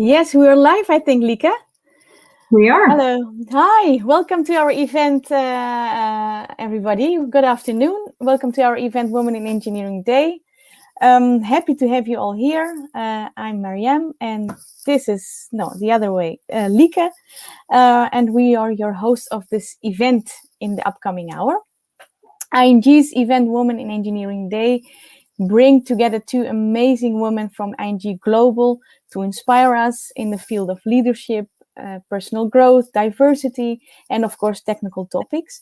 Yes, we are live, I think, Lika. We are. Hello. Hi. Welcome to our event, everybody. Good afternoon. Welcome to our event, Women in Engineering Day. Happy to have you all here. I'm Mariam, and this is, the other way, Lika. And we are your hosts of this event in the upcoming hour. ING's event, Women in Engineering Day, bring together two amazing women from ING Global to inspire us in the field of leadership, personal growth, diversity, and of course, technical topics.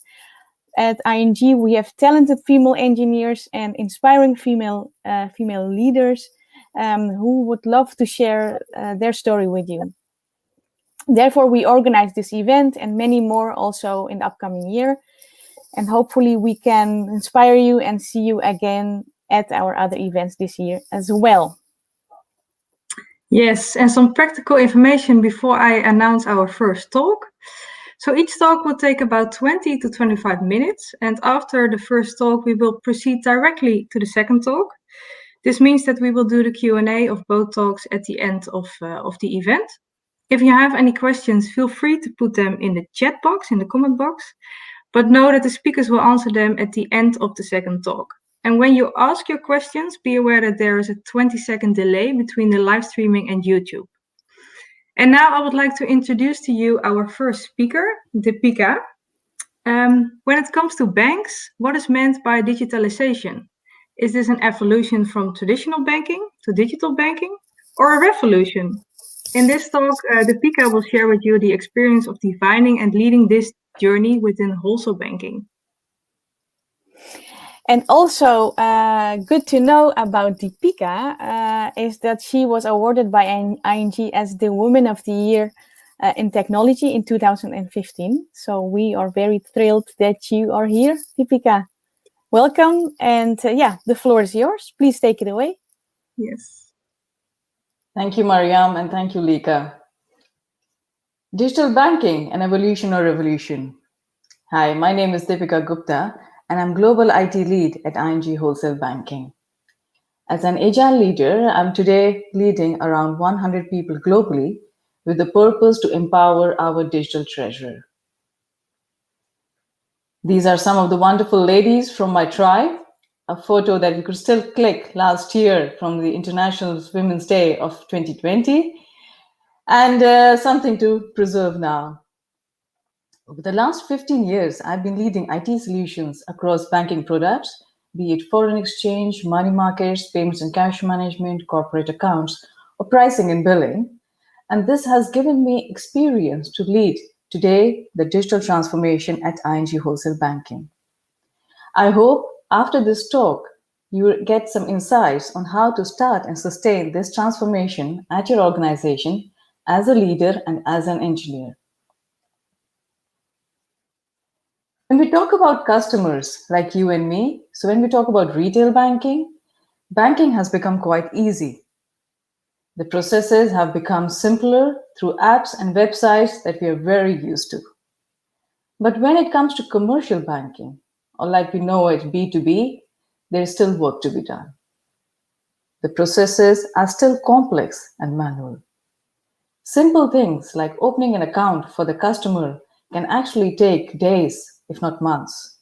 At ING, we have talented female engineers and inspiring female leaders who would love to share their story with you. Therefore, we organize this event and many more also in the upcoming year. And hopefully we can inspire you and see you again at our other events this year as well. Yes, and some practical information before I announce our first talk. So each talk will take about 20 to 25 minutes, and after the first talk, we will proceed directly to the second talk. This means that we will do the Q&A of both talks at the end of the event. If you have any questions, feel free to put them in the chat box, in the comment box, but know that the speakers will answer them at the end of the second talk. And when you ask your questions, be aware that there is a 20-second delay between the live streaming and YouTube. And now I would like to introduce to you our first speaker, Deepika. When it comes to banks, what is meant by digitalization? Is this an evolution from traditional banking to digital banking, or a revolution? In this talk, Deepika will share with you the experience of defining and leading this journey within wholesale banking. And also good to know about Deepika is that she was awarded by ING as the Woman of the Year in Technology in 2015. So we are very thrilled that you are here, Deepika. Welcome. And the floor is yours. Please take it away. Yes. Thank you, Mariam, and thank you, Lika. Digital banking, an evolution or revolution. Hi, my name is Deepika Gupta, and I'm Global IT Lead at ING Wholesale Banking. As an agile leader, I'm today leading around 100 people globally with the purpose to empower our digital treasurer. These are some of the wonderful ladies from my tribe, a photo that you could still click last year from the International Women's Day of 2020, and something to preserve now. Over the last 15 years, I've been leading IT solutions across banking products, be it foreign exchange, money markets, payments and cash management, corporate accounts, or pricing and billing. And this has given me experience to lead today the digital transformation at ING Wholesale Banking. I hope after this talk, you will get some insights on how to start and sustain this transformation at your organization as a leader and as an engineer. When we talk about customers like you and me, so when we talk about retail banking, banking has become quite easy. The processes have become simpler through apps and websites that we are very used to. But when it comes to commercial banking, or like we know it, B2B, there is still work to be done. The processes are still complex and manual. Simple things like opening an account for the customer can actually take days, if not months.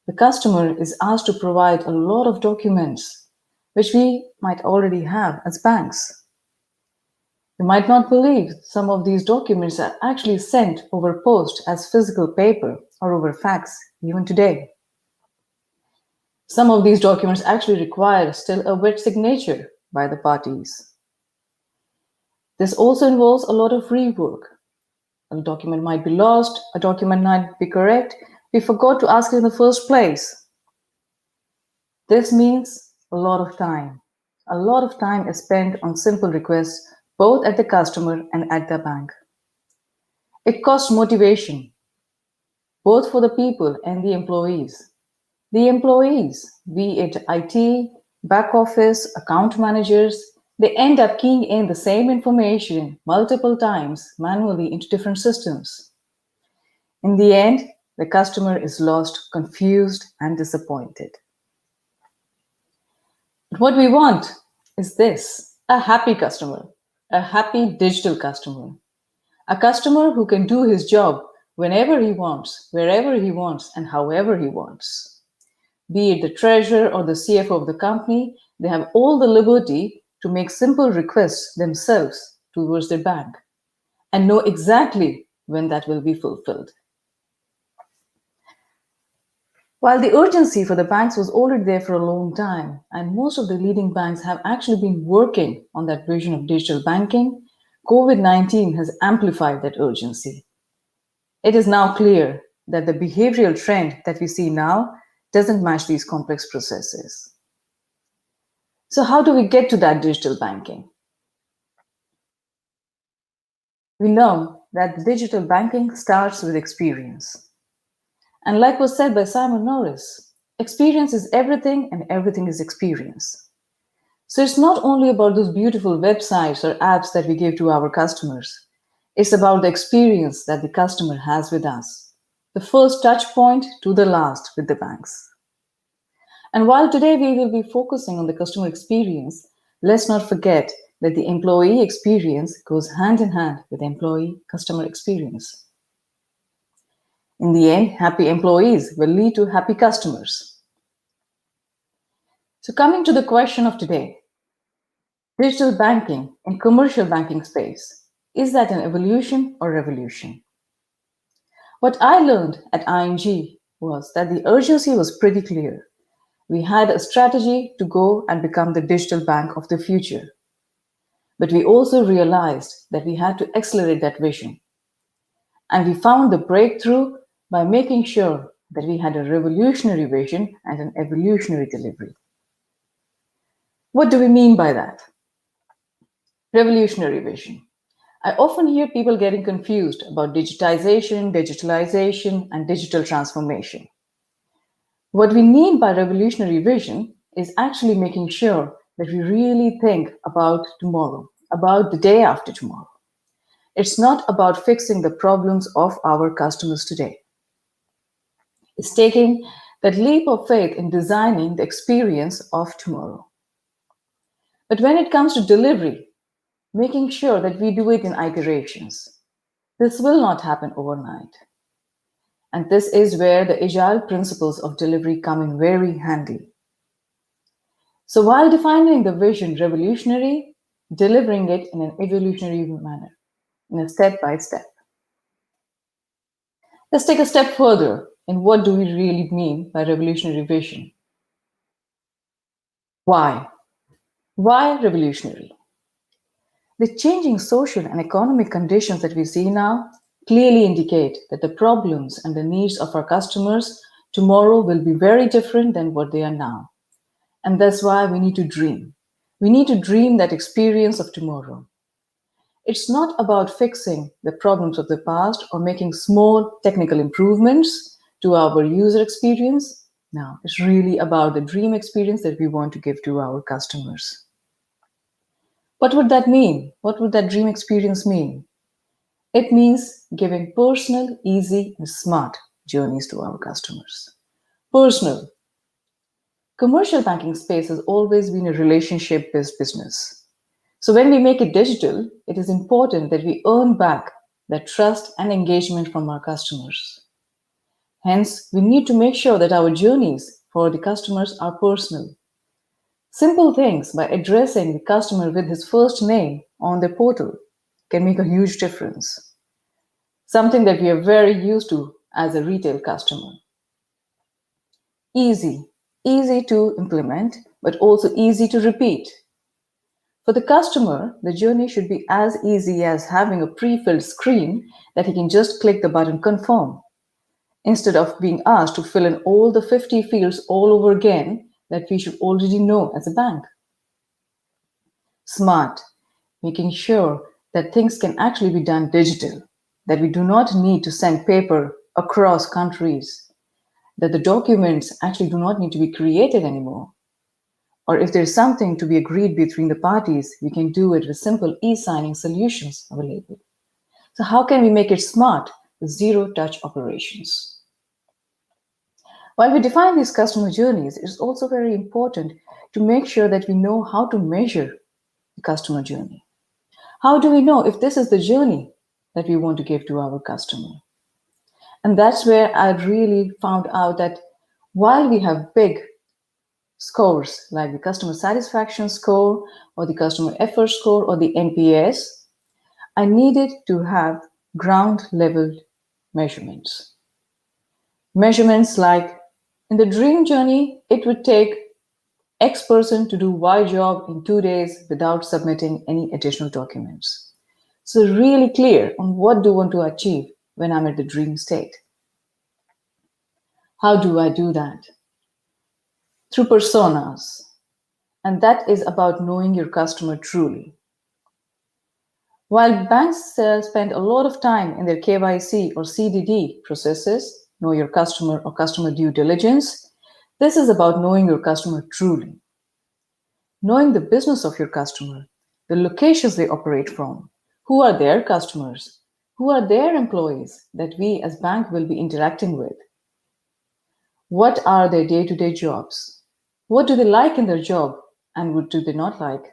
The customer is asked to provide a lot of documents, which we might already have as banks. You might not believe some of these documents are actually sent over post as physical paper or over fax, even today. Some of these documents actually require still a wet signature by the parties. This also involves a lot of rework. A document might be lost, a document might be correct, we forgot to ask it in the first place. This means a lot of time. A lot of time is spent on simple requests, both at the customer and at the bank. It costs motivation, both for the people and the employees. The employees, be it IT, back office, account managers, they end up keying in the same information multiple times manually into different systems. In the end, the customer is lost, confused, and disappointed. But what we want is this, a happy customer. A happy digital customer. A customer who can do his job whenever he wants, wherever he wants, and however he wants. Be it the treasurer or the CFO of the company, they have all the liberty to make simple requests themselves towards their bank and know exactly when that will be fulfilled. While the urgency for the banks was already there for a long time, and most of the leading banks have actually been working on that vision of digital banking, COVID-19 has amplified that urgency. It is now clear that the behavioral trend that we see now doesn't match these complex processes. So, how do we get to that digital banking? We know that digital banking starts with experience. And like was said by Simon Norris, experience is everything and everything is experience. So it's not only about those beautiful websites or apps that we give to our customers. It's about the experience that the customer has with us. The first touch point to the last with the banks. And while today we will be focusing on the customer experience, let's not forget that the employee experience goes hand in hand with employee customer experience. In the end, happy employees will lead to happy customers. So coming to the question of today, digital banking and commercial banking space, is that an evolution or revolution? What I learned at ING was that the urgency was pretty clear. We had a strategy to go and become the digital bank of the future. But we also realized that we had to accelerate that vision. And we found the breakthrough by making sure that we had a revolutionary vision and an evolutionary delivery. What do we mean by that? Revolutionary vision. I often hear people getting confused about digitalization, and digital transformation. What we mean by revolutionary vision is actually making sure that we really think about tomorrow, about the day after tomorrow. It's not about fixing the problems of our customers today. It's taking that leap of faith in designing the experience of tomorrow. But when it comes to delivery, making sure that we do it in iterations. This will not happen overnight. And this is where the agile principles of delivery come in very handy. So while defining the vision revolutionary, delivering it in an evolutionary manner, in a step by step. Let's take a step further in what do we really mean by revolutionary vision. Why? Why revolutionary? The changing social and economic conditions that we see now clearly indicate that the problems and the needs of our customers tomorrow will be very different than what they are now. And that's why we need to dream. We need to dream that experience of tomorrow. It's not about fixing the problems of the past or making small technical improvements to our user experience. No, it's really about the dream experience that we want to give to our customers. What would that mean? What would that dream experience mean? It means giving personal, easy, and smart journeys to our customers. Personal. Commercial banking space has always been a relationship-based business. So when we make it digital, it is important that we earn back that trust and engagement from our customers. Hence, we need to make sure that our journeys for the customers are personal. Simple things by addressing the customer with his first name on the portal can make a huge difference. Something that we are very used to as a retail customer. Easy to implement, but also easy to repeat. For the customer, the journey should be as easy as having a pre-filled screen that he can just click the button confirm, instead of being asked to fill in all the 50 fields all over again that we should already know as a bank. Smart, making sure that things can actually be done digital, that we do not need to send paper across countries, that the documents actually do not need to be created anymore. Or if there's something to be agreed between the parties, we can do it with simple e-signing solutions available. So how can we make it smart with zero-touch operations? While we define these customer journeys, it's also very important to make sure that we know how to measure the customer journey. How do we know if this is the journey that we want to give to our customer? And that's where I really found out that while we have big scores like the customer satisfaction score or the customer effort score or the NPS, I needed to have ground level measurements. Measurements like in the dream journey, it would take X person to do Y job in 2 days without submitting any additional documents. So really clear on what do I want to achieve when I'm at the dream state. How do I do that? Through personas. And that is about knowing your customer truly. While banks spend a lot of time in their KYC or CDD processes, know your customer or customer due diligence, this is about knowing your customer truly. Knowing the business of your customer, the locations they operate from, who are their customers, who are their employees that we as bank will be interacting with. What are their day-to-day jobs? What do they like in their job and what do they not like?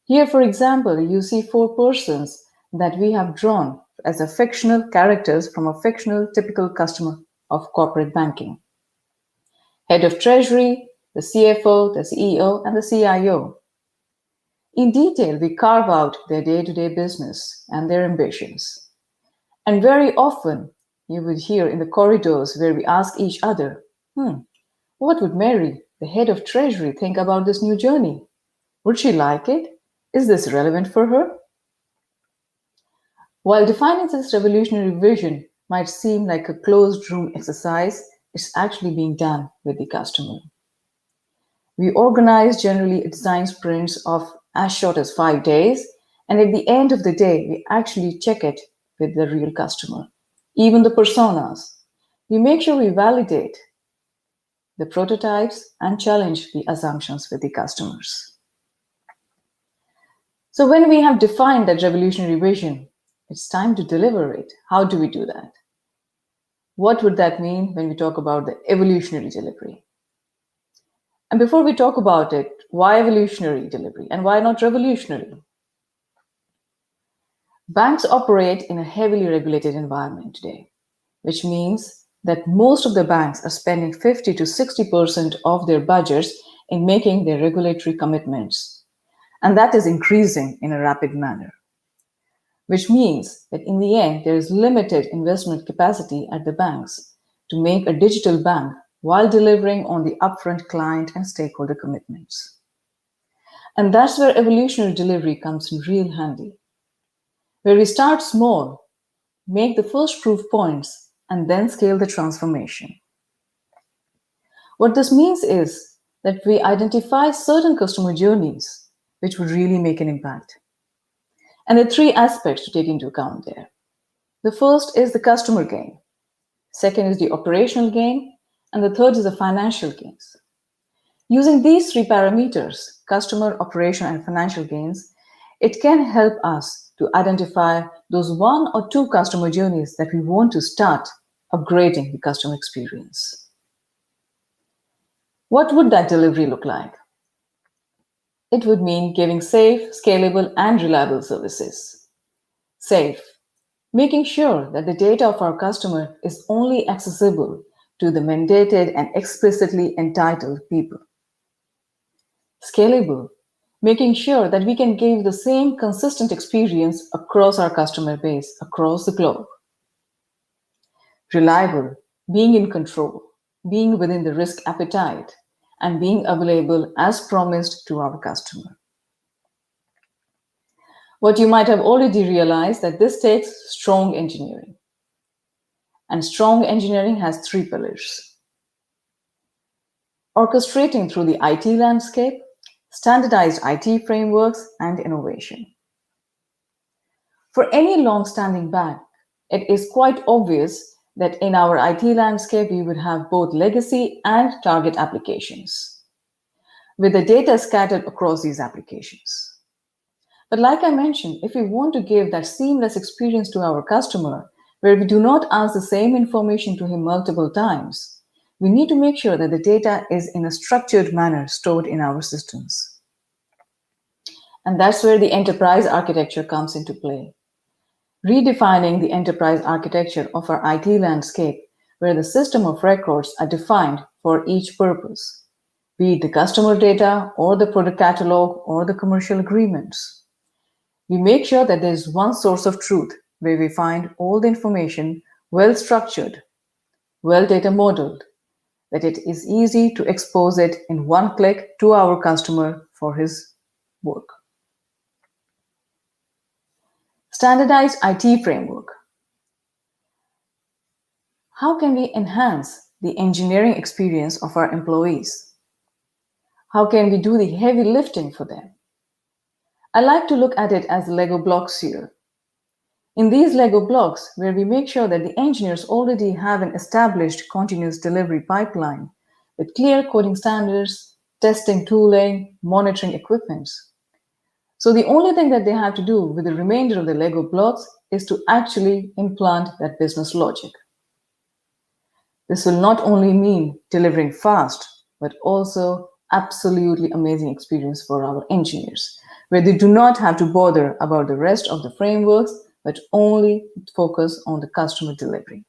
Here, for example, you see 4 persons that we have drawn as a fictional characters from a fictional typical customer of corporate banking. Head of Treasury, the CFO, the CEO, and the CIO. In detail, we carve out their day-to-day business and their ambitions. And very often, you would hear in the corridors where we ask each other, what would Mary, the head of Treasury, think about this new journey? Would she like it? Is this relevant for her? While defining this revolutionary vision might seem like a closed room exercise, it's actually being done with the customer. We organize generally design sprints of as short as 5 days, and at the end of the day, we actually check it with the real customer, even the personas. We make sure we validate the prototypes and challenge the assumptions with the customers. So when we have defined that revolutionary vision, it's time to deliver it. How do we do that? What would that mean when we talk about the evolutionary delivery? And before we talk about it, why evolutionary delivery and why not revolutionary? Banks operate in a heavily regulated environment today, which means that most of the banks are spending 50 to 60% of their budgets in making their regulatory commitments. And that is increasing in a rapid manner, which means that in the end, there is limited investment capacity at the banks to make a digital bank while delivering on the upfront client and stakeholder commitments. And that's where evolutionary delivery comes in real handy, where we start small, make the first proof points, and then scale the transformation. What this means is that we identify certain customer journeys which would really make an impact. And there are 3 aspects to take into account there. The first is the customer gain. Second is the operational gain. And the third is the financial gains. Using these 3 parameters, customer, operation, and financial gains, it can help us to identify those 1 or 2 customer journeys that we want to start upgrading the customer experience. What would that delivery look like? It would mean giving safe, scalable, and reliable services. Safe, making sure that the data of our customer is only accessible to the mandated and explicitly entitled people. Scalable, making sure that we can give the same consistent experience across our customer base, across the globe. Reliable, being in control, being within the risk appetite, and being available as promised to our customer. What you might have already realized that this takes strong engineering. And strong engineering has 3 pillars. Orchestrating through the IT landscape, standardized IT frameworks, and innovation. For any long-standing bank, it is quite obvious that in our IT landscape, we would have both legacy and target applications, with the data scattered across these applications. But like I mentioned, if we want to give that seamless experience to our customer, where we do not ask the same information to him multiple times, we need to make sure that the data is in a structured manner stored in our systems. And that's where the enterprise architecture comes into play. Redefining the enterprise architecture of our IT landscape, where the system of records are defined for each purpose, be it the customer data or the product catalog or the commercial agreements. We make sure that there is one source of truth where we find all the information well structured, well data modeled, that it is easy to expose it in one click to our customer for his work. Standardized IT framework. How can we enhance the engineering experience of our employees? How can we do the heavy lifting for them? I like to look at it as Lego blocks here. In these Lego blocks, where we make sure that the engineers already have an established continuous delivery pipeline with clear coding standards, testing tooling, monitoring equipments. So the only thing that they have to do with the remainder of the Lego blocks is to actually implant that business logic. This will not only mean delivering fast, but also absolutely amazing experience for our engineers, where they do not have to bother about the rest of the frameworks, but only focus on the customer delivery.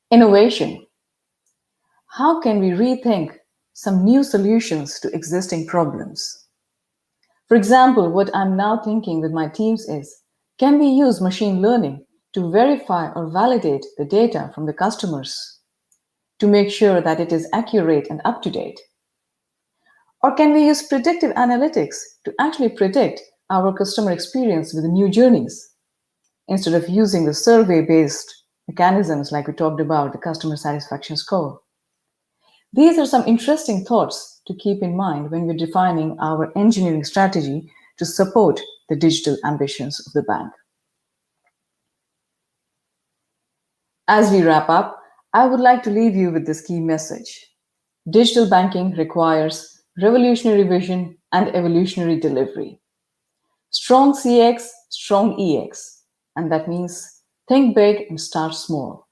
Innovation. How can we rethink some new solutions to existing problems? For example, what I'm now thinking with my teams is, can we use machine learning to verify or validate the data from the customers to make sure that it is accurate and up to date? Or can we use predictive analytics to actually predict our customer experience with the new journeys instead of using the survey-based mechanisms like we talked about, the customer satisfaction score? These are some interesting thoughts to keep in mind when we're defining our engineering strategy to support the digital ambitions of the bank. As we wrap up, I would like to leave you with this key message. Digital banking requires revolutionary vision and evolutionary delivery. Strong CX, strong EX, and that means think big and start small.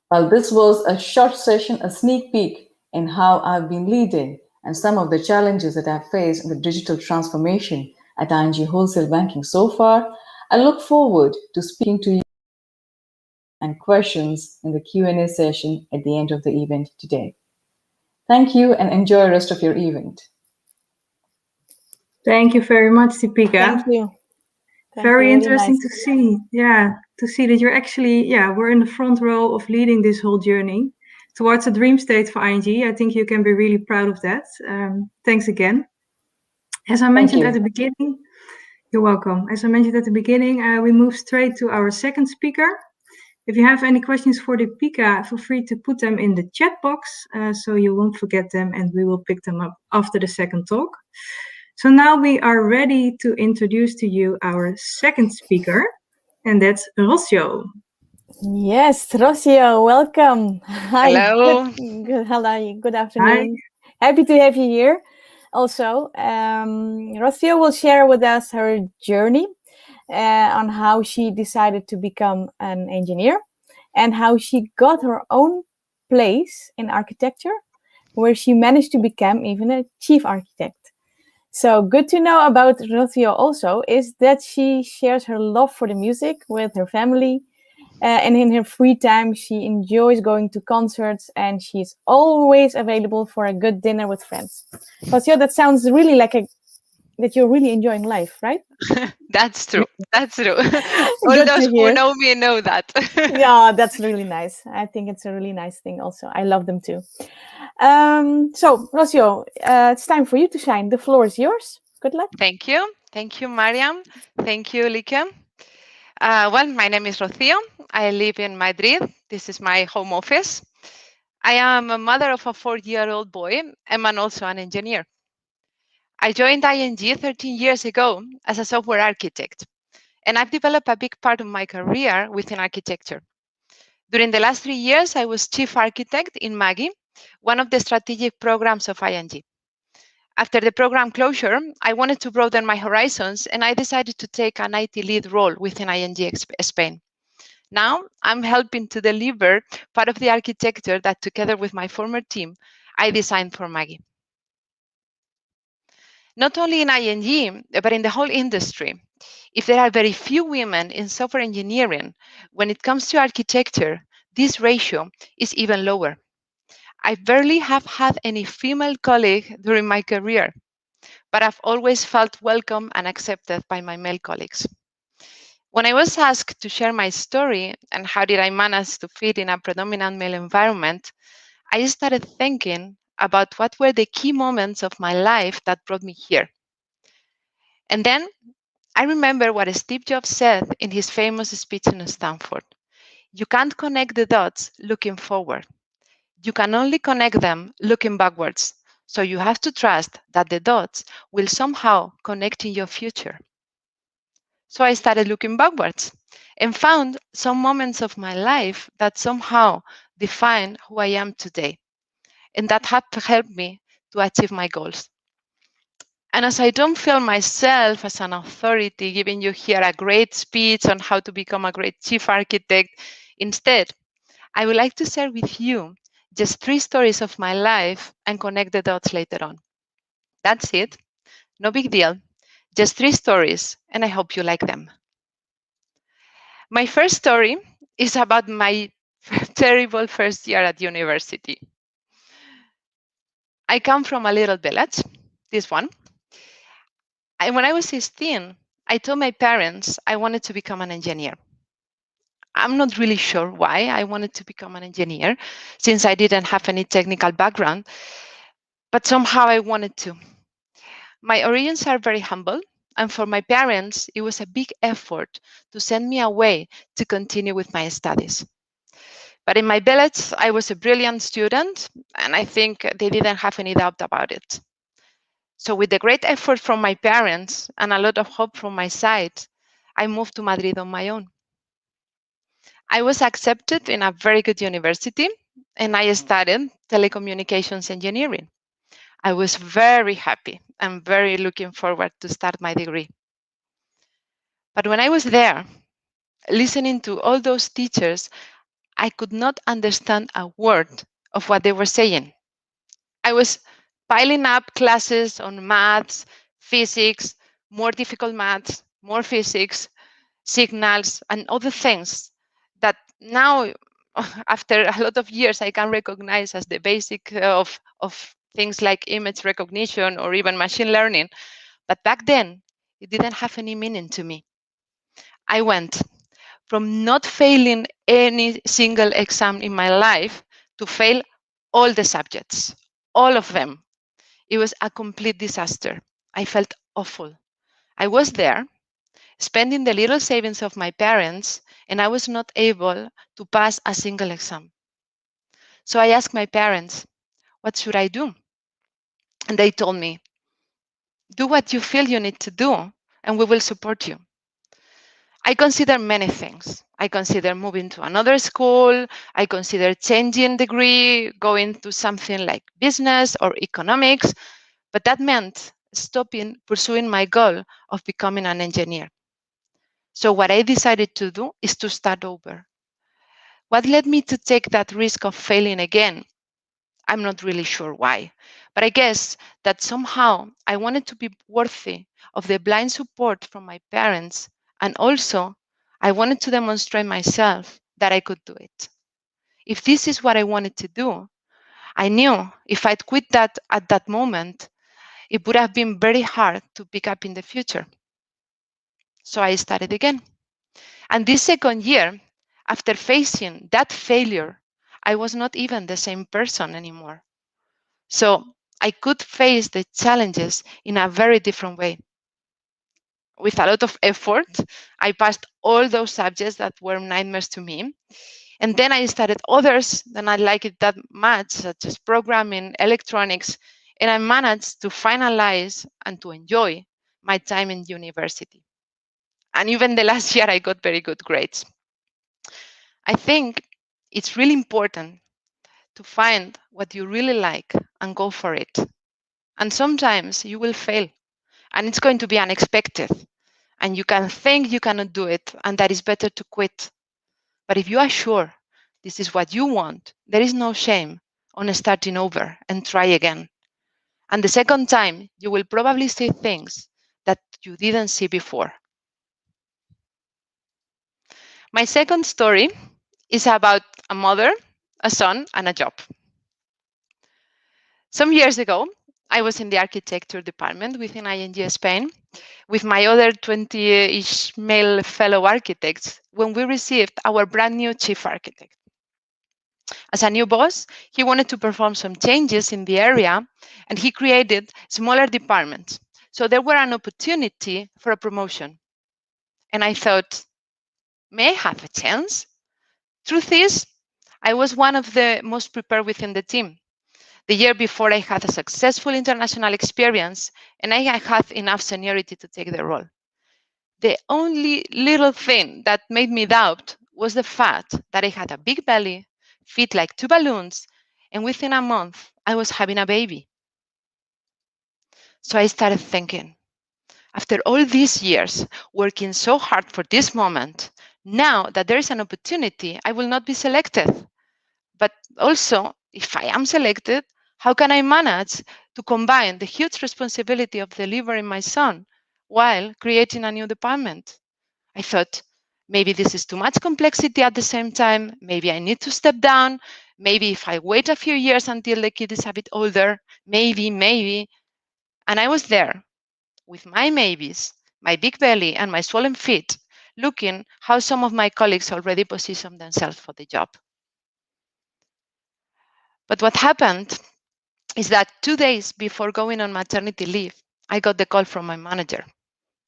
While this was a short session, a sneak peek in how I've been leading and some of the challenges that I've faced in the digital transformation at ING Wholesale Banking so far, I look forward to speaking to you and questions in the Q&A session at the end of the event today. Thank you and enjoy the rest of your event. Thank you very much, Deepika. Thank you. Very Really interesting nice. to see. Yeah, to see that you're actually, we're in the front row of leading this whole journey towards a dream state for ING. I think you can be really proud of that. Thanks again. As I mentioned at the beginning, you're welcome. As I mentioned at the beginning, we move straight to our second speaker. If you have any questions for Deepika, feel free to put them in the chat box so you won't forget them and we will pick them up after the second talk. So now we are ready to introduce to you our second speaker, and that's Rocio. Yes, Rocio, welcome. Hi. Hello. Hello, good afternoon. Hi. Happy to have you here. Also, Rocio will share with us her journey on how she decided to become an engineer and how she got her own place in architecture, where she managed to become even a chief architect. So good to know about Rocio also is that she shares her love for the music with her family. And in her free time, she enjoys going to concerts and she's always available for a good dinner with friends. Rocio, that sounds really like that you're really enjoying life, right? That's true. That's true. All those who know me know that. Yeah, that's really nice. I think it's a really nice thing also. I love them too. So, Rocio, it's time for you to shine. The floor is yours. Good luck. Thank you. Thank you, Mariam. Thank you, Lika. Well, my name is Rocio. I live in Madrid. This is my home office. I am a mother of a 4-year-old boy and I'm also an engineer. I joined ING 13 years ago as a software architect, and I've developed a big part of my career within architecture. During the last 3 years, I was chief architect in Maggie, one of the strategic programs of ING. After the program closure, I wanted to broaden my horizons, and I decided to take an IT lead role within ING Spain. Now, I'm helping to deliver part of the architecture that, together with my former team, I designed for Maggie. not only in ING, but in the whole industry. If there are very few women in software engineering, when it comes to architecture, this ratio is even lower. I barely have had any female colleague during my career, but I've always felt welcome and accepted by my male colleagues. When I was asked to share my story and how did I manage to fit in a predominant male environment, I started thinking about what were the key moments of my life that brought me here. And then I remember what Steve Jobs said in his famous speech in Stanford. You can't connect the dots looking forward. You can only connect them looking backwards. So you have to trust that the dots will somehow connect in your future. So I started looking backwards and found some moments of my life that somehow define who I am today. And that had to help me to achieve my goals. And as I don't feel myself as an authority giving you here a great speech on how to become a great chief architect, instead, I would like to share with you just 3 stories of my life and connect the dots later on. That's it. No big deal. Just 3 stories, and I hope you like them. My first story is about my terrible first year at university. I come from a little village, this one. When I was 16, I told my parents I wanted to become an engineer. I'm not really sure why I wanted to become an engineer, since I didn't have any technical background, but somehow I wanted to. My origins are very humble, and for my parents, it was a big effort to send me away to continue with my studies. But in my village, I was a brilliant student, and I think they didn't have any doubt about it. So with the great effort from my parents and a lot of hope from my side, I moved to Madrid on my own. I was accepted in a very good university, and I studied telecommunications engineering. I was very happy and very looking forward to start my degree. But when I was there, listening to all those teachers, I could not understand a word of what they were saying. I was piling up classes on maths, physics, more difficult maths, more physics, signals, and other things that now, after a lot of years, I can recognize as the basic of things like image recognition or even machine learning. But back then, it didn't have any meaning to me. I went from not failing any single exam in my life to fail all the subjects, all of them. It was a complete disaster. I felt awful. I was there spending the little savings of my parents, and I was not able to pass a single exam. So I asked my parents, what should I do? And they told me, do what you feel you need to do, and we will support you. I consider many things. I consider moving to another school. I consider changing degree, going to something like business or economics, but that meant stopping pursuing my goal of becoming an engineer. So what I decided to do is to start over. What led me to take that risk of failing again? I'm not really sure why, but I guess that somehow I wanted to be worthy of the blind support from my parents, and also I wanted to demonstrate myself that I could do it. If this is what I wanted to do, I knew if I'd quit that at that moment, it would have been very hard to pick up in the future. So I started again. And this second year, after facing that failure, I was not even the same person anymore. So I could face the challenges in a very different way. With a lot of effort, I passed all those subjects that were nightmares to me. And then I started others that I liked it that much, such as programming, electronics, and I managed to finalize and to enjoy my time in university. And even the last year, I got very good grades. I think it's really important to find what you really like and go for it. And sometimes you will fail, and it's going to be unexpected. And you can think you cannot do it, and that is better to quit. But if you are sure this is what you want, there is no shame on starting over and try again. And the second time, you will probably see things that you didn't see before. My second story is about a mother, a son, and a job. Some years ago, I was in the architecture department within ING Spain with my other 20-ish male fellow architects when we received our brand new chief architect. As a new boss, he wanted to perform some changes in the area, and he created smaller departments. So there were an opportunity for a promotion. And I thought, may I have a chance? Truth is, I was one of the most prepared within the team. The year before, I had a successful international experience, and I had enough seniority to take the role. The only little thing that made me doubt was the fact that I had a big belly, fit like two balloons, and within a month, I was having a baby. So I started thinking, after all these years working so hard for this moment, now that there is an opportunity, I will not be selected. But also, if I am selected, how can I manage to combine the huge responsibility of delivering my son while creating a new department? I thought, maybe this is too much complexity at the same time. Maybe I need to step down. Maybe if I wait a few years until the kid is a bit older, maybe. And I was there with my maybes, my big belly, and my swollen feet, looking how some of my colleagues already positioned themselves for the job. But what happened is that 2 days before going on maternity leave, I got the call from my manager.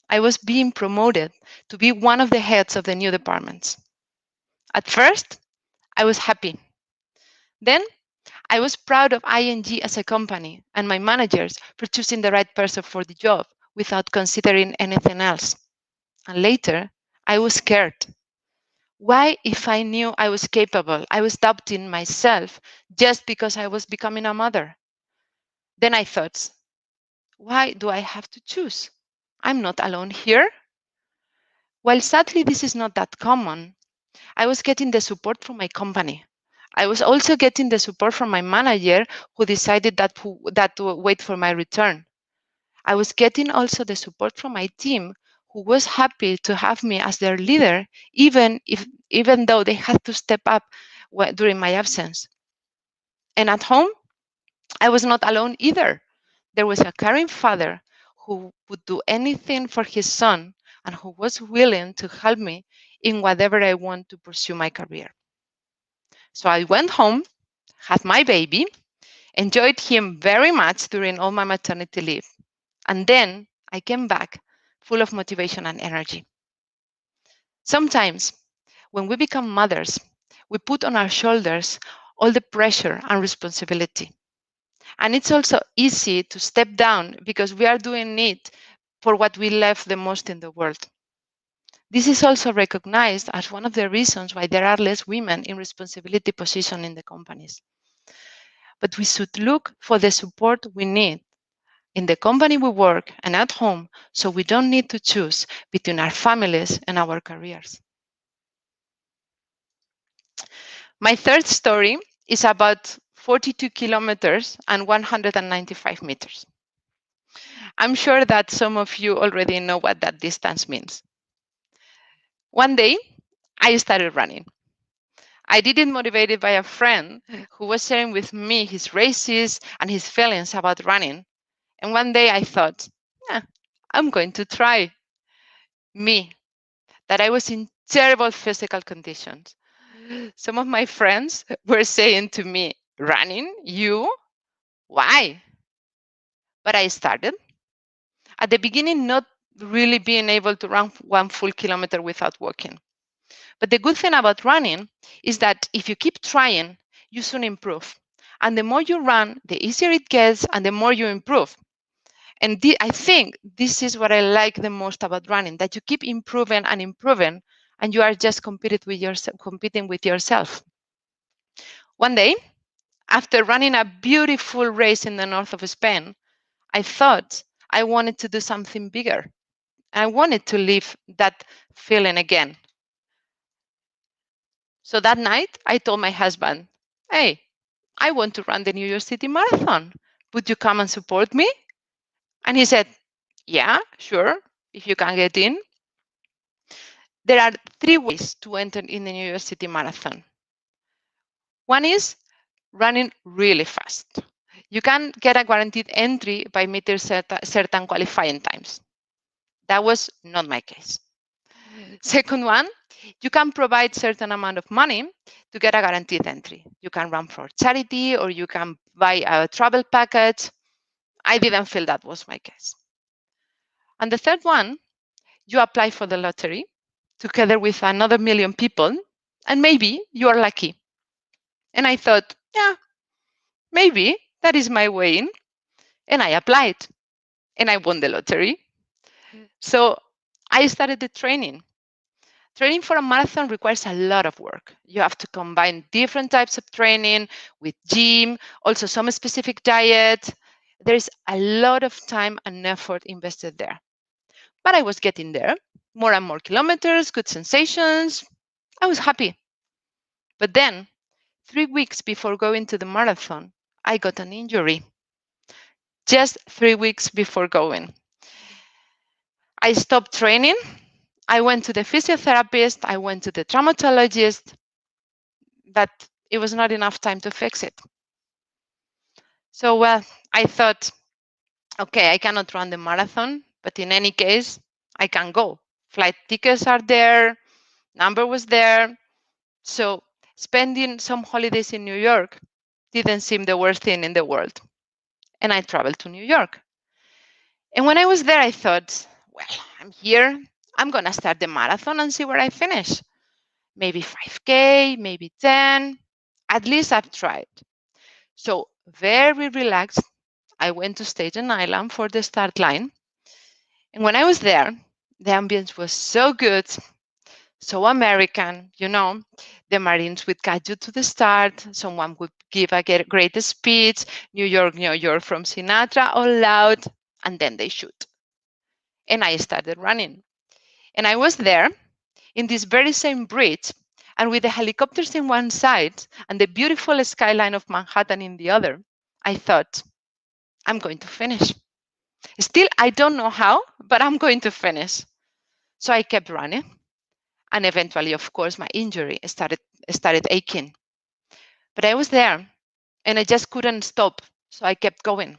I was being promoted to be one of the heads of the new departments. At first, I was happy. Then, I was proud of ING as a company and my managers for choosing the right person for the job without considering anything else. And later, I was scared. Why, if I knew I was capable, I was doubting myself just because I was becoming a mother? Then I thought, why do I have to choose? I'm not alone here. While sadly this is not that common, I was getting the support from my company. I was also getting the support from my manager who decided that to wait for my return. I was getting also the support from my team who was happy to have me as their leader, even though they had to step up during my absence. And at home, I was not alone either. There was a caring father who would do anything for his son and who was willing to help me in whatever I want to pursue my career. So I went home, had my baby, enjoyed him very much during all my maternity leave. And then I came back full of motivation and energy. Sometimes when we become mothers, we put on our shoulders all the pressure and responsibility. And it's also easy to step down because we are doing it for what we love the most in the world. This is also recognized as one of the reasons why there are less women in responsibility positions in the companies. But we should look for the support we need in the company we work and at home, so we don't need to choose between our families and our careers. My third story is about 42 kilometers and 195 meters. I'm sure that some of you already know what that distance means. One day, I started running. I did it motivated by a friend who was sharing with me his races and his feelings about running. And one day I thought, I'm going to try. Me, that I was in terrible physical conditions. Some of my friends were saying to me, running? You? Why? But I started. At the beginning, not really being able to run 1 full kilometer without walking. But the good thing about running is that if you keep trying, you soon improve. And the more you run, the easier it gets and the more you improve. And I think this is what I like the most about running, that you keep improving and improving, and you are just competing with yourself. One day, after running a beautiful race in the north of Spain, I thought I wanted to do something bigger. I wanted to live that feeling again. So that night, I told my husband, hey, I want to run the New York City Marathon. Would you come and support me? And he said, yeah, sure, if you can get in. There are 3 ways to enter in the New York City Marathon. One is running really fast. You can get a guaranteed entry by meeting certain qualifying times. That was not my case. Second one, you can provide certain amount of money to get a guaranteed entry. You can run for charity or you can buy a travel package. I didn't feel that was my case. And the third one, you apply for the lottery together with another million people, and maybe you are lucky. And I thought, yeah, maybe that is my way in. And I applied and I won the lottery. So I started the training. Training for a marathon requires a lot of work. You have to combine different types of training with gym, also some specific diet. There's a lot of time and effort invested there. But I was getting there, more and more kilometers, good sensations. I was happy. But then, 3 weeks before going to the marathon, I got an injury. Just 3 weeks before going. I stopped training. I went to the physiotherapist. I went to the traumatologist. But it was not enough time to fix it. So, well, I thought, okay, I cannot run the marathon, but in any case, I can go. Flight tickets are there, number was there. So spending some holidays in New York didn't seem the worst thing in the world. And I traveled to New York. And when I was there, I thought, well, I'm here. I'm going to start the marathon and see where I finish. Maybe 5K, maybe 10. At least I've tried. So very relaxed, I went to Staten Island for the start line. And when I was there, the ambience was so good, so American, you know. The Marines would guide you to the start. Someone would give a great speech, New York, New York from Sinatra, all loud, and then they shoot. And I started running. And I was there in this very same bridge, and with the helicopters in one side and the beautiful skyline of Manhattan in the other, I thought, I'm going to finish. Still, I don't know how, but I'm going to finish. So I kept running. And eventually, of course, my injury started aching. But I was there and I just couldn't stop. So I kept going.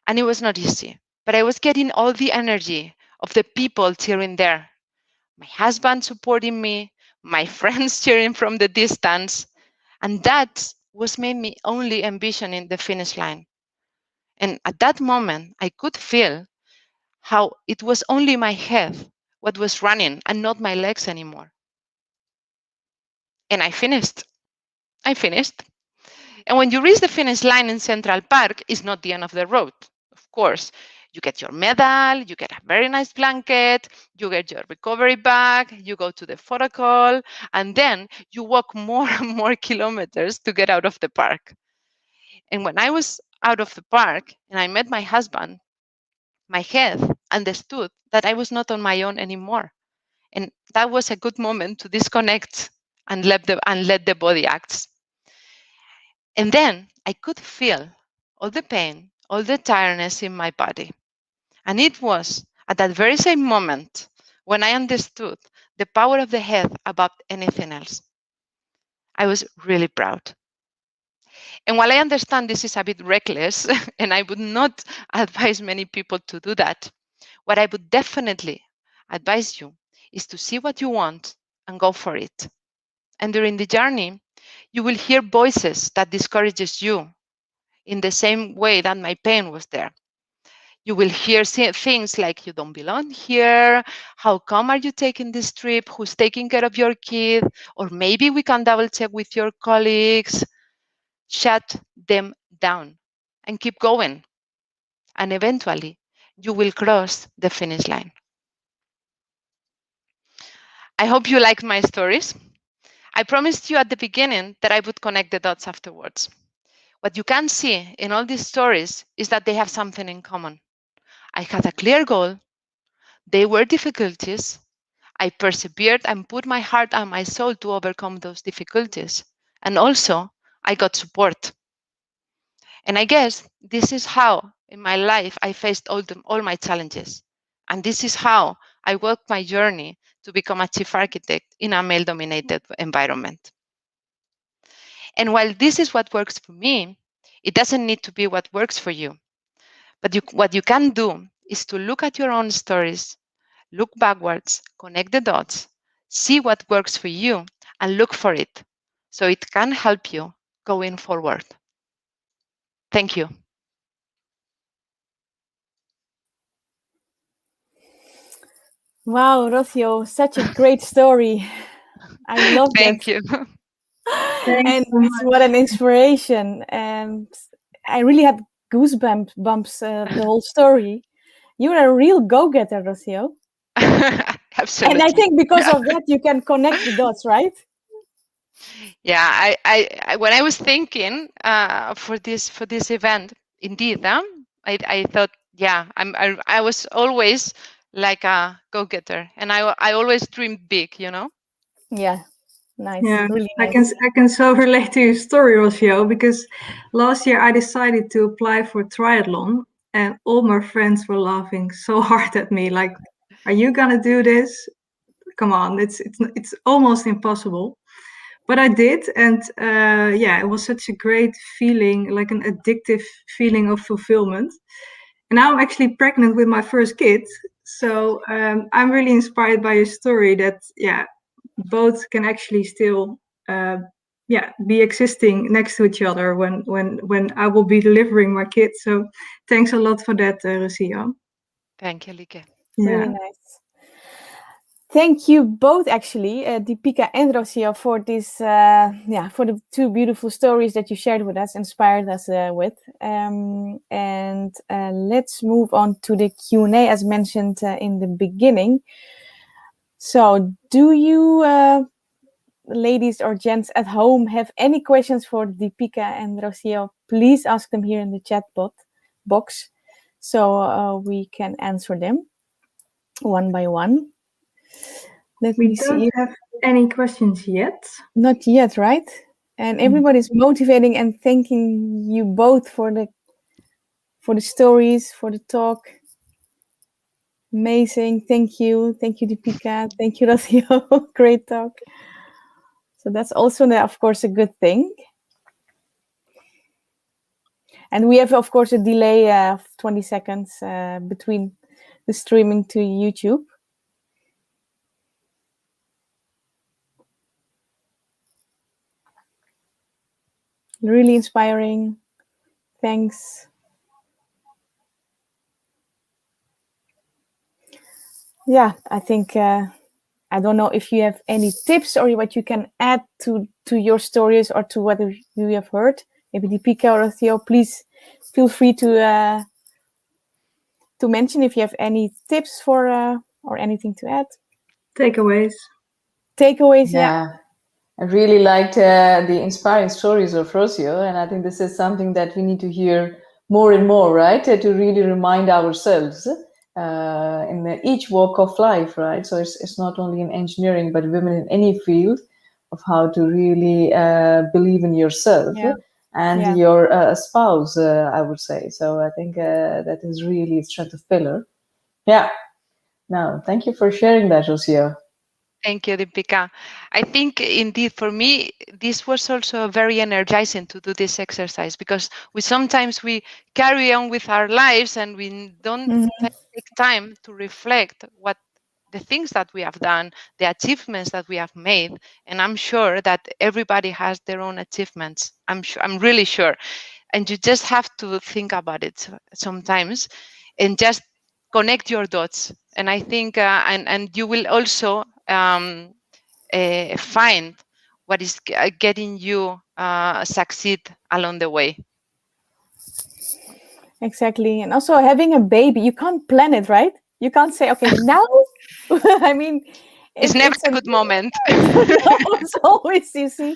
And it was not easy. But I was getting all the energy of the people cheering there. My husband supporting me, my friends cheering from the distance. And that was made me only envisioning the finish line. And at that moment, I could feel how it was only my head what was running and not my legs anymore. And I finished. I finished. And when you reach the finish line in Central Park, it's not the end of the road. Of course, you get your medal, you get a very nice blanket, you get your recovery bag, you go to the photo call, and then you walk more and more kilometers to get out of the park. And when I was out of the park and I met my husband, my head understood that I was not on my own anymore. And that was a good moment to disconnect and let the body act. And then I could feel all the pain, all the tiredness in my body. And it was at that very same moment when I understood the power of the head above anything else. I was really proud. And while I understand this is a bit reckless, and I would not advise many people to do that, what I would definitely advise you is to see what you want and go for it. And during the journey, you will hear voices that discourages you in the same way that my pain was there. You will hear things like, you don't belong here. How come are you taking this trip? Who's taking care of your kid? Or maybe we can double check with your colleagues. Shut them down and keep going. And eventually, you will cross the finish line. I hope you liked my stories. I promised you at the beginning that I would connect the dots afterwards. What you can see in all these stories is that they have something in common. I had a clear goal. They were difficulties. I persevered and put my heart and my soul to overcome those difficulties. And also, I got support. And I guess this is how in my life I faced all my challenges. And this is how I walked my journey to become a chief architect in a male-dominated environment. And while this is what works for me, it doesn't need to be what works for you. But what you can do is to look at your own stories, look backwards, connect the dots, see what works for you, and look for it so it can help you going forward. Thank you. Wow, Rocio, such a great story. I love Thank that. you. Thanks And so it's what an inspiration. And I really had goosebumps the whole story. You're a real go-getter, Rocio. Absolutely. And I think because of that, you can connect the dots, right? Yeah, I when I was thinking for this event, indeed, I thought, yeah, I was always like a go-getter, and I always dreamed big, you know. Yeah, nice. Yeah, Really I nice. can so relate to your story, Rocio, because last year I decided to apply for triathlon, and all my friends were laughing so hard at me, like, "Are you gonna do this? Come on, it's almost impossible." But I did, and yeah, it was such a great feeling, like an addictive feeling of fulfillment. And now I'm actually pregnant with my first kid, so I'm really inspired by your story. That yeah, both can actually still yeah be existing next to each other when I will be delivering my kid. So thanks a lot for that, Lucia. Thank you, Lieke. Yeah. Really nice. Thank you both, actually, Deepika and Rocio, for this. For the two beautiful stories that you shared with us, inspired us with. And let's move on to the Q&A, as mentioned in the beginning. So, do you, ladies or gents at home, have any questions for Deepika and Rocio? Please ask them here in the chat box, so we can answer them one by one. Let We me don't see. have any questions yet. Not yet, right? And everybody's motivating and thanking you both for the stories, for the talk. Amazing. Thank you, Deepika. Thank you, Rocio. Great talk. So that's also, of course, a good thing. And we have, of course, a delay of 20 seconds between the streaming to YouTube. Really inspiring. Thanks. Yeah, I think I don't know if you have any tips or what you can add to your stories or to what you have heard. Maybe Deepika or Theo, please feel free to mention if you have any tips for or anything to add. Takeaways. Yeah. I really liked the inspiring stories of Rocio, and I think this is something that we need to hear more and more, right? To really remind ourselves in each walk of life, right? So it's not only in engineering, but women in any field, of how to really believe in yourself and your spouse, I would say. So I think that is really a strength of pillar. Yeah. No, thank you for sharing that, Rocio. Thank you, Deepika. I think indeed for me, this was also very energizing to do this exercise because sometimes we carry on with our lives and we don't take time to reflect what the things that we have done, the achievements that we have made. And I'm sure that everybody has their own achievements. I'm really sure. And you just have to think about it sometimes and just connect your dots. And I think, and you will also find what is getting you succeed along the way. Exactly. And also having a baby, you can't plan it, right? You can't say, okay, now, I mean, it's never a good moment. It's always, you see.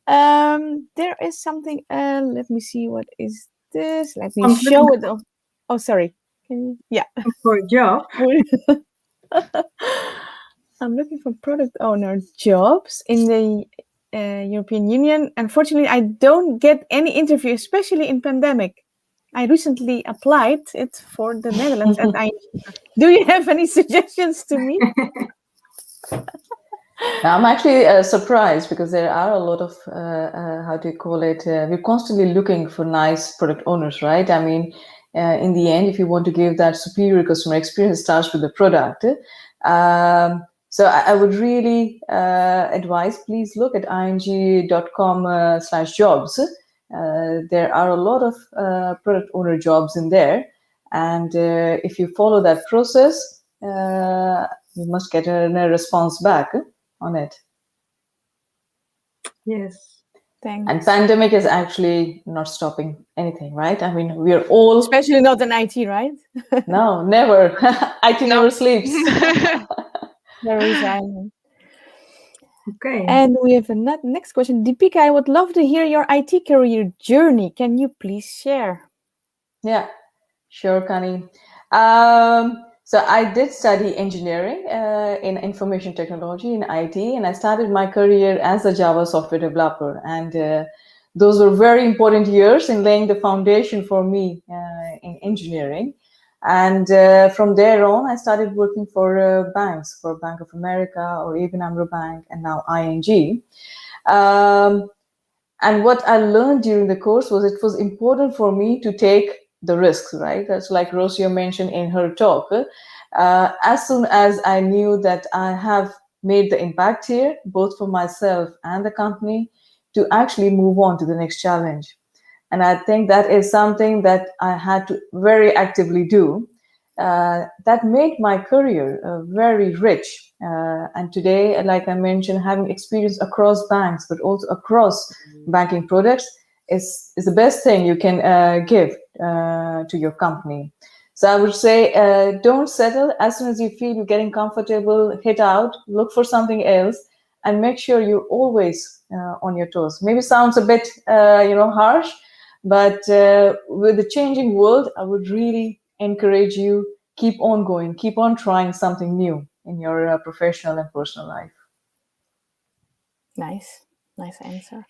There is something, let me see, what is this? Let me show it. Oh, sorry. Yeah. For a job. I'm looking for product owner jobs in the European Union. Unfortunately, I don't get any interview, especially in pandemic. I recently applied it for the Netherlands, and do you have any suggestions to me? Now, I'm actually surprised because there are a lot of, how do you call it? We're constantly looking for nice product owners, right? I mean, in the end, if you want to give that superior customer experience, it starts with the product. So I would really advise, please look at ing.com/jobs. There are a lot of product owner jobs in there. And if you follow that process, you must get a response back on it. Yes. Thanks. And pandemic is actually not stopping anything, right? I mean, we're all... Especially not in IT, right? No, never. IT never sleeps. Very silent. Okay. And we have a next question. Deepika, I would love to hear your IT career journey. Can you please share? Yeah, sure, Kani. So I did study engineering in information technology in IT, and I started my career as a Java software developer. And those were very important years in laying the foundation for me in engineering. And from there on, I started working for banks, for Bank of America or even Amro Bank, and now ING. And what I learned during the course was it was important for me to take the risks, right? That's like Rocio mentioned in her talk. As soon as I knew that I have made the impact here, both for myself and the company, to actually move on to the next challenge. And I think that is something that I had to very actively do. That made my career very rich. And today, like I mentioned, having experience across banks, but also across banking products is the best thing you can give to your company. So I would say, don't settle. As soon as you feel you're getting comfortable, hit out, look for something else, and make sure you're always on your toes. Maybe sounds a bit, harsh, but with the changing world, I would really encourage you, keep on going, keep on trying something new in your professional and personal life. Nice answer.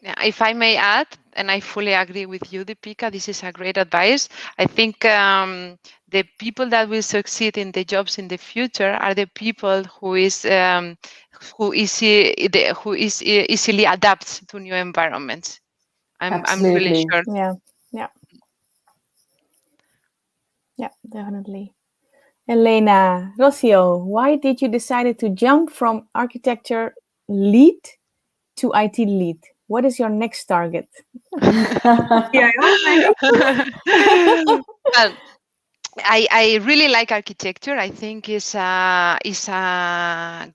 Yeah, if I may add, and I fully agree with you, Deepika, this is a great advice. I think the people that will succeed in the jobs in the future are the people who easily adapts to new environments. I'm really sure. Yeah, definitely. Elena, Rocio, why did you decide to jump from architecture lead to IT lead? What is your next target? Well, I really like architecture. I think is a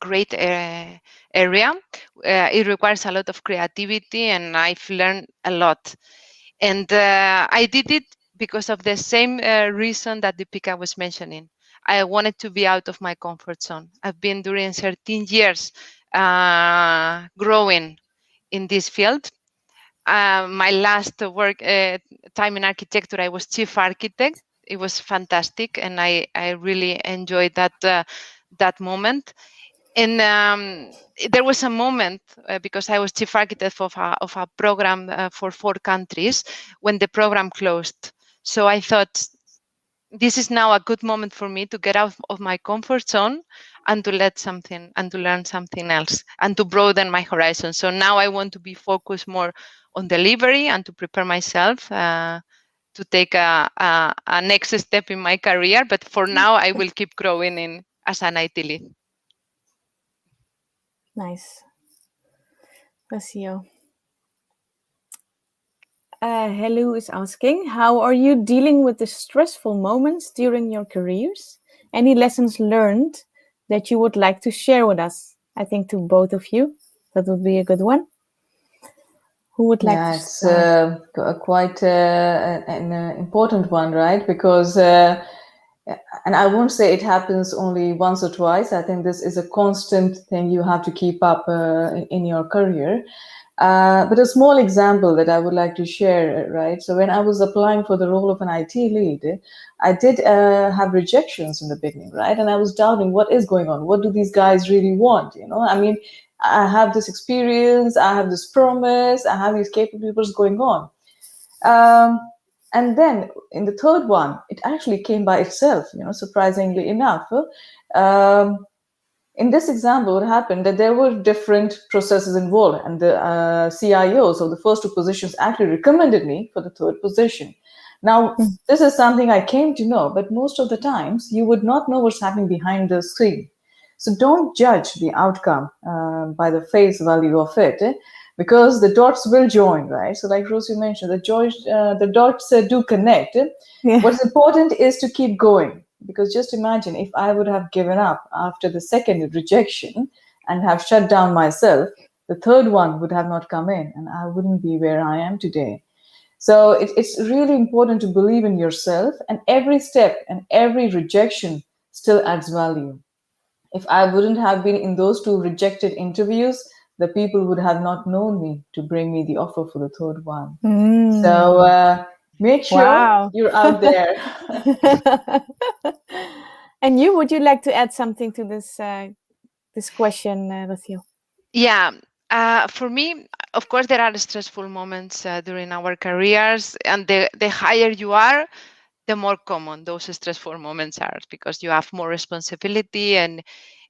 great area. It requires a lot of creativity, and I've learned a lot. And I did it because of the same reason that Deepika was mentioning. I wanted to be out of my comfort zone. I've been during 13 years growing in this field. My last work time in architecture, I was chief architect. It was fantastic, and I really enjoyed that moment. And there was a moment because I was chief architect of a program for 4 countries when the program closed. So I thought, this is now a good moment for me to get out of my comfort zone and to learn something else and to broaden my horizon. So now I want to be focused more on delivery and to prepare myself to take a next step in my career. But for now, I will keep growing as an IT lead. Nice. Rocio. Hello is asking, how are you dealing with the stressful moments during your careers? Any lessons learned that you would like to share with us? I think to both of you, that would be a good one. Who would like to start? It's quite an important one, right? Because, and I won't say it happens only once or twice. I think this is a constant thing you have to keep up in your career. But a small example that I would like to share, right? So when I was applying for the role of an IT lead, I did have rejections in the beginning, right? And I was doubting what is going on. What do these guys really want? I mean, I have this experience, I have this promise, I have these capabilities going on. And then in the third one, it actually came by itself, surprisingly enough. In this example, what happened that there were different processes involved, and the CIOs of the first two positions actually recommended me for the third position. Now, this is something I came to know, but most of the times you would not know what's happening behind the screen. So don't judge the outcome by the face value of it, because the dots will join, right? So like Rosie mentioned, the dots do connect. Yeah. What's important is to keep going, because just imagine if I would have given up after the second rejection and have shut down myself, the third one would have not come in and I wouldn't be where I am today. So it's really important to believe in yourself, and every step and every rejection still adds value. If I wouldn't have been in those two rejected interviews, the people would have not known me to bring me the offer for the third one. So make sure you're out there. And would you like to add something to this question, Rocio? Yeah. For me, of course, there are stressful moments during our careers, and the higher you are, the more common those stressful moments are, because you have more responsibility and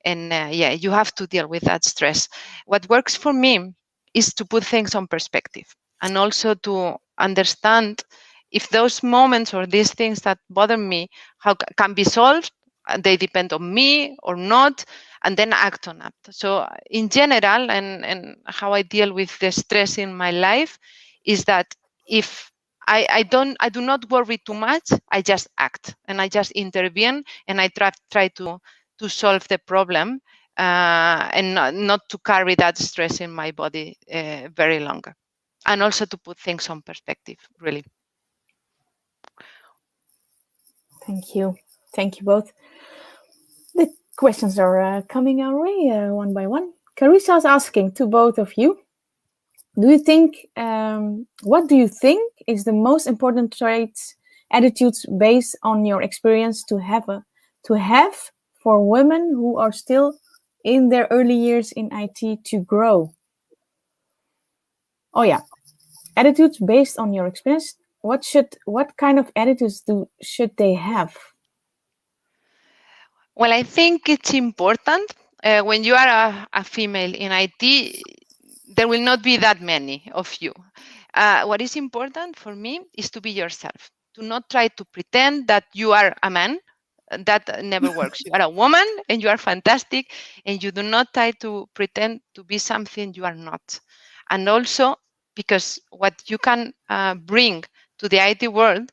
yeah, you have to deal with that stress. What works for me is to put things on perspective, and also to understand if those moments or these things that bother me can be solved, and they depend on me or not, and then act on it. So in general, and how I deal with the stress in my life is that if I do not worry too much, I just act and I just intervene, and I try to solve the problem and not to carry that stress in my body very longer, and also to put things on perspective, really. Thank you both. The questions are coming our way one by one. Carissa is asking to both of you, what do you think is the most important traits, attitudes based on your experience to have for women who are still in their early years in IT to grow? Oh yeah, attitudes based on your experience. What kind of attitudes should they have? Well, I think it's important when you are a female in IT, there will not be that many of you. What is important for me is to be yourself. Do not try to pretend that you are a man. That never works. You are a woman and you are fantastic, and you do not try to pretend to be something you are not. And also, because what you can bring to the IT world,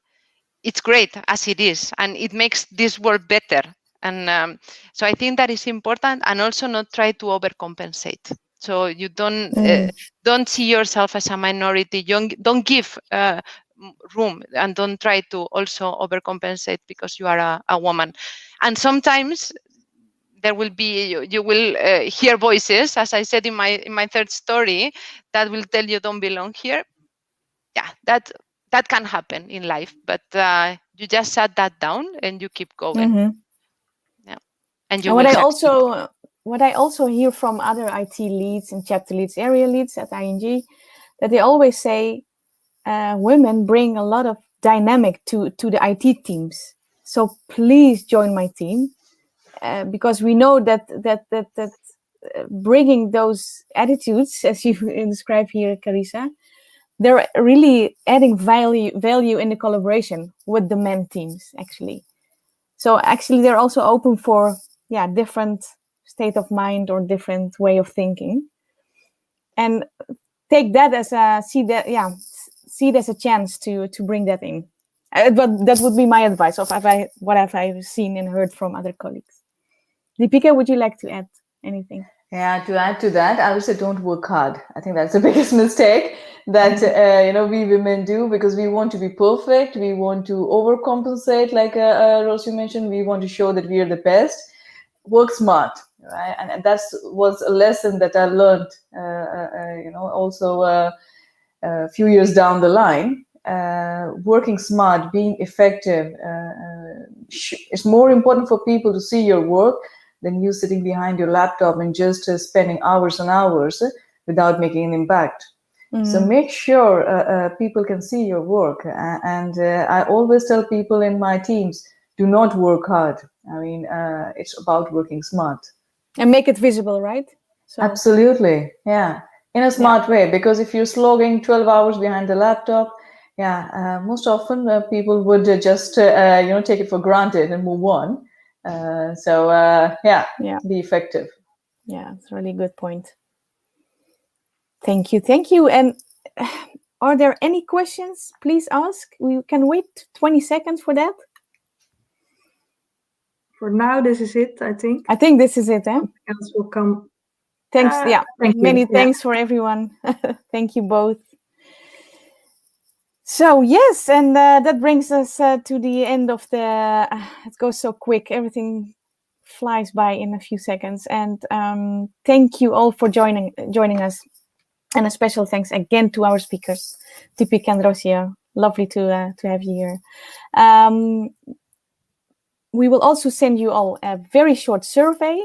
it's great as it is, and it makes this world better. And so I think that is important, and also not try to overcompensate. So you don't see yourself as a minority. Don't give room, and don't try to also overcompensate because you are a woman. And sometimes there will be you will hear voices, as I said in my third story, that will tell you don't belong here. Yeah, that can happen in life, but you just shut that down and you keep going. Mm-hmm. Yeah, and you And will succeed. what I also hear from other IT leads and chapter leads, area leads at ING, that they always say women bring a lot of dynamic to the IT teams. So please join my team, because we know that bringing those attitudes, as you describe here, Carissa, they're really adding value in the collaboration with the men teams, actually. So actually, they're also open for different state of mind or different way of thinking, and take that as see it as a chance to bring that in. But that would be my advice of what have I seen and heard from other colleagues. Deepika, would you like to add anything? Yeah, to add to that, I would say don't work hard. I think that's the biggest mistake that we women do, because we want to be perfect. We want to overcompensate, like Rosie mentioned. We want to show that we are the best. Work smart, right? And that was a lesson that I learned, also a few years down the line. Working smart, being effective, it's more important for people to see your work than you sitting behind your laptop and just spending hours and hours without making an impact. So make sure people can see your work. And I always tell people in my teams, do not work hard. I mean, it's about working smart. And make it visible, right? So, absolutely, yeah, in a smart way. Because if you're slogging 12 hours behind the laptop, most often people would just take it for granted and move on. Be effective. Yeah, it's a really good point. Thank you. And are there any questions? Please ask. We can wait 20 seconds for that. For now, this is it, I think. I think this is it, eh? Something else will come. Thanks, Many thanks for everyone. Thank you both. So, yes, and that brings us to the end of the... it goes so quick. Everything flies by in a few seconds. And thank you all for joining us. And a special thanks again to our speakers, Deepika and Rosia. Lovely to have you here. We will also send you all a very short survey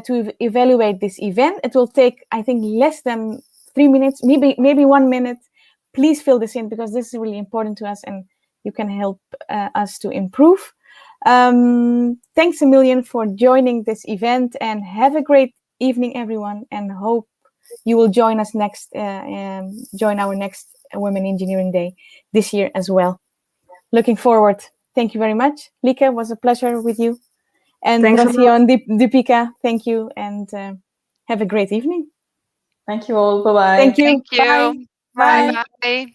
to evaluate this event. It will take, I think, less than 3 minutes, maybe 1 minute. Please fill this in because this is really important to us and you can help us to improve. Thanks a million for joining this event and have a great evening, everyone, and hope you will join us join our next Women Engineering Day this year as well. Looking forward. Thank you very much. Lieke, it was a pleasure with you. And Rosia and Deepika, thank you and have a great evening. Thank you all. Bye-bye. Thank you. Thank you. Bye. Bye-bye.